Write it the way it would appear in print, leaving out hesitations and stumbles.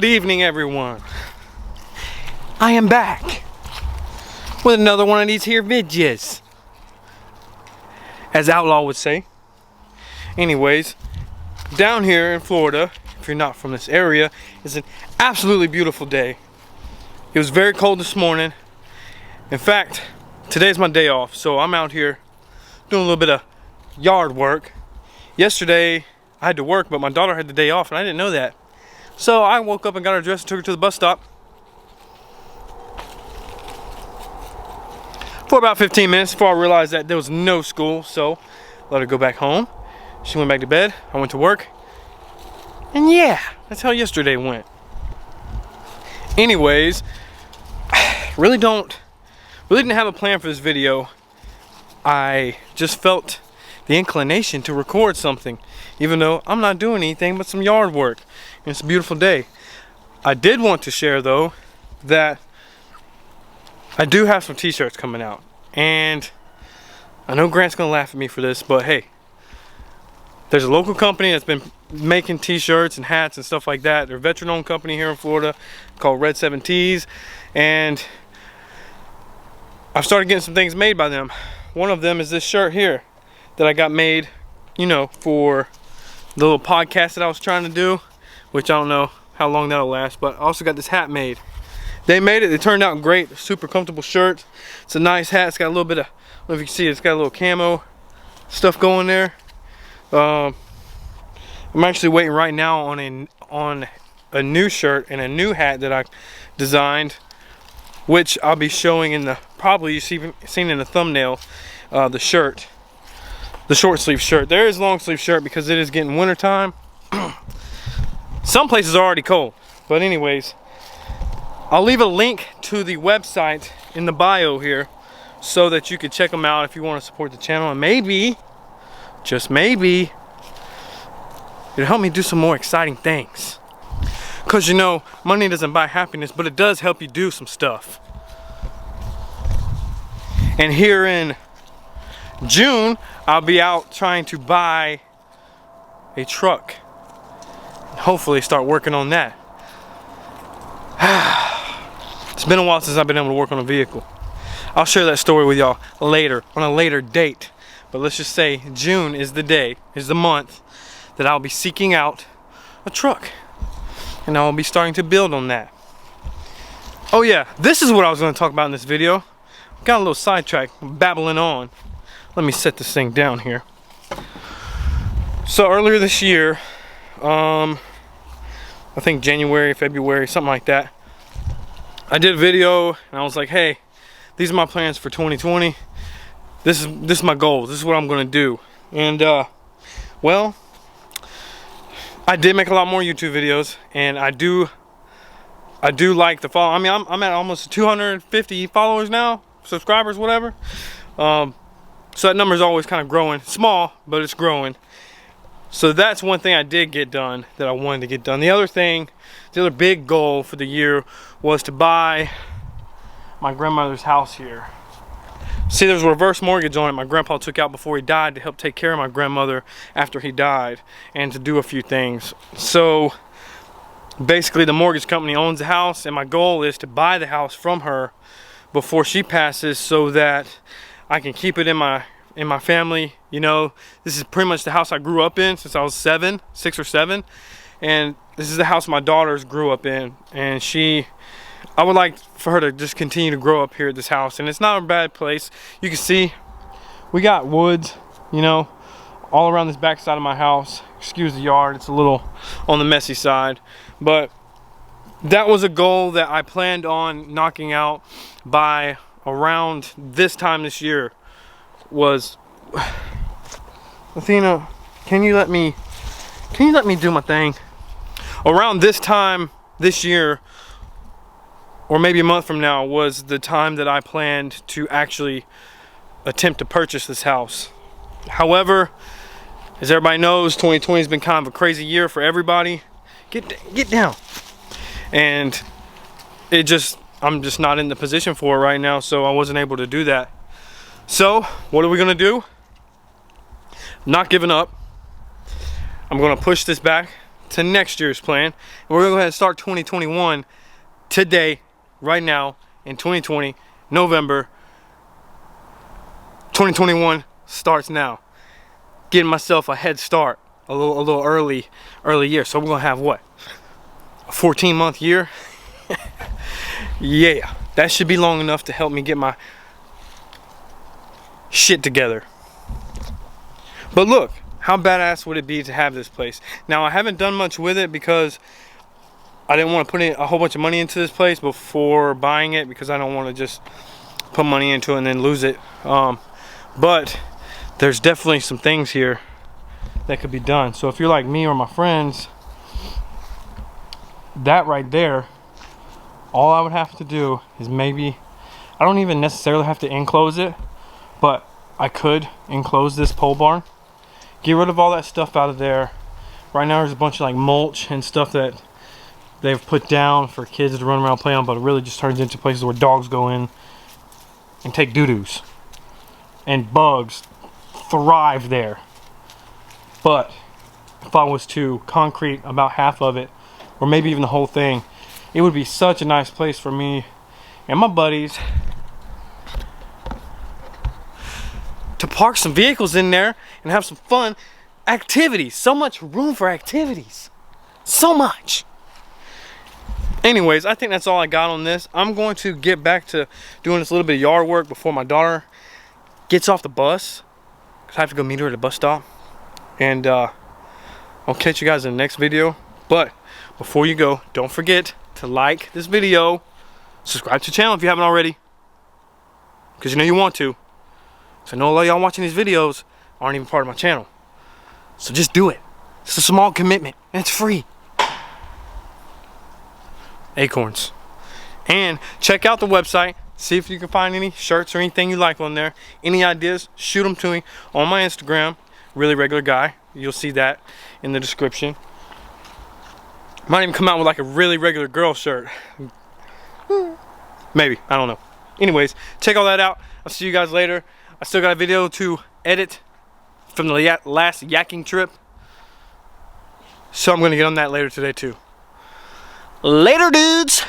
Good evening, everyone. I am back with another one of these here vidges, as Outlaw would say. Anyways, down here in Florida, if you're not from this area, it's an absolutely beautiful day. It was very cold this morning. In fact, today's my day off, so I'm out here doing a little bit of yard work. Yesterday, I had to work, but my daughter had the day off, and I didn't know that. So I woke up and got her dressed and took her to the bus stop for about 15 minutes before I realized that there was no school. So let her go back home. She went back to bed. I went to work. And yeah, that's how yesterday went. Anyways, really didn't have a plan for this video. I just felt the inclination to record something, even though I'm not doing anything but some yard work. And it's a beautiful day. I did want to share though that I do have some t-shirts coming out, and I know Grant's gonna laugh at me for this, but hey, there's a local company that's been making t-shirts and hats and stuff like that. They're a veteran-owned company here in Florida called Red 7 Tees, and I've started getting some things made by them. One of them is this shirt here that I got made, you know, for the little podcast that I was trying to do, which I don't know how long that'll last, but I also got this hat made. They made it, it turned out great. Super comfortable shirt. It's a nice hat. It's got a little bit of, I don't know if you can see it, it's got a little camo stuff going there. I'm actually waiting right now on a new shirt and a new hat that I designed, which I'll be showing in the, probably you've seen in the thumbnail, the shirt. The short sleeve shirt. There is long sleeve shirt because it is getting winter time. Some places are already cold, but anyways, I'll leave a link to the website in the bio here so that you can check them out if you want to support the channel, and maybe, just maybe, it'll help me do some more exciting things. Because you know, money doesn't buy happiness, but it does help you do some stuff. And here in June, I'll be out trying to buy a truck. Hopefully start working on that. It's been a while since I've been able to work on a vehicle. I'll share that story with y'all later, on a later date. But let's just say June is the day, is the month that I'll be seeking out a truck. And I'll be starting to build on that. Oh yeah, this is what I was going to talk about in this video. Got a little sidetracked, babbling on. Let me set this thing down here. So earlier this year, I think January, February, something like that, I did a video and I was like, hey, these are my plans for 2020. This is my goal. This is what I'm gonna do. And well, I did make a lot more YouTube videos, and I do like the follow. I mean, I'm at almost 250 followers now, subscribers, whatever. So that number is always kind of growing, small, but it's growing. So that's one thing I did get done that I wanted to get done. The other thing, the other big goal for the year was to buy my grandmother's house here. See, there's a reverse mortgage on it my grandpa took out before he died to help take care of my grandmother after he died and to do a few things. So basically the mortgage company owns the house, and my goal is to buy the house from her before she passes so that I can keep it in my family. You know, this is pretty much the house I grew up in since I was 6 or 7, and this is the house my daughters grew up in, and I would like for her to just continue to grow up here at this house. And it's not a bad place. You can see we got woods, you know, all around this back side of my house. Excuse the yard, it's a little on the messy side, but that was a goal that I planned on knocking out by around this time this year. Was Athena, can you let me do my thing? Around this time this year, or maybe a month from now, was the time that I planned to actually attempt to purchase this house. However, as everybody knows, 2020 has been kind of a crazy year for everybody. Get down. And I'm just not in the position for it right now, so I wasn't able to do that. So what are we gonna do? Not giving up. I'm gonna push this back to next year's plan. And we're gonna go ahead and start 2021 today, right now, in 2020, November. 2021 starts now. Getting myself a head start, a little early year. So we're gonna have what? A 14-month year? Yeah, that should be long enough to help me get my shit together. But look, how badass would it be to have this place? Now, I haven't done much with it because I didn't want to put in a whole bunch of money into this place before buying it, because I don't want to just put money into it and then lose it. But there's definitely some things here that could be done. So if you're like me or my friends, that right there, all I would have to do is maybe, I don't even necessarily have to enclose it, but I could enclose this pole barn, get rid of all that stuff out of there. Right now there's a bunch of like mulch and stuff that they've put down for kids to run around and play on, but it really just turns into places where dogs go in and take doo-doos, and bugs thrive there. But if I was to concrete about half of it, or maybe even the whole thing, it would be such a nice place for me and my buddies to park some vehicles in there and have some fun activities. So much room for activities. So much. Anyways, I think that's all I got on this. I'm going to get back to doing this little bit of yard work before my daughter gets off the bus, because I have to go meet her at the bus stop. And I'll catch you guys in the next video. But before you go, don't forget to like this video, subscribe to the channel if you haven't already, because you know you want to. So I know a lot of y'all watching these videos aren't even part of my channel. So just do it. It's a small commitment and it's free. Acorns. And check out the website. See if you can find any shirts or anything you like on there. Any ideas, shoot them to me on my Instagram, Really Regular Guy. You'll see that in the description. Might even come out with like a Really Regular Girl shirt. Maybe, I don't know. Anyways, check all that out. I'll see you guys later. I still got a video to edit from the last yakking trip, so I'm gonna get on that later today too. Later, dudes.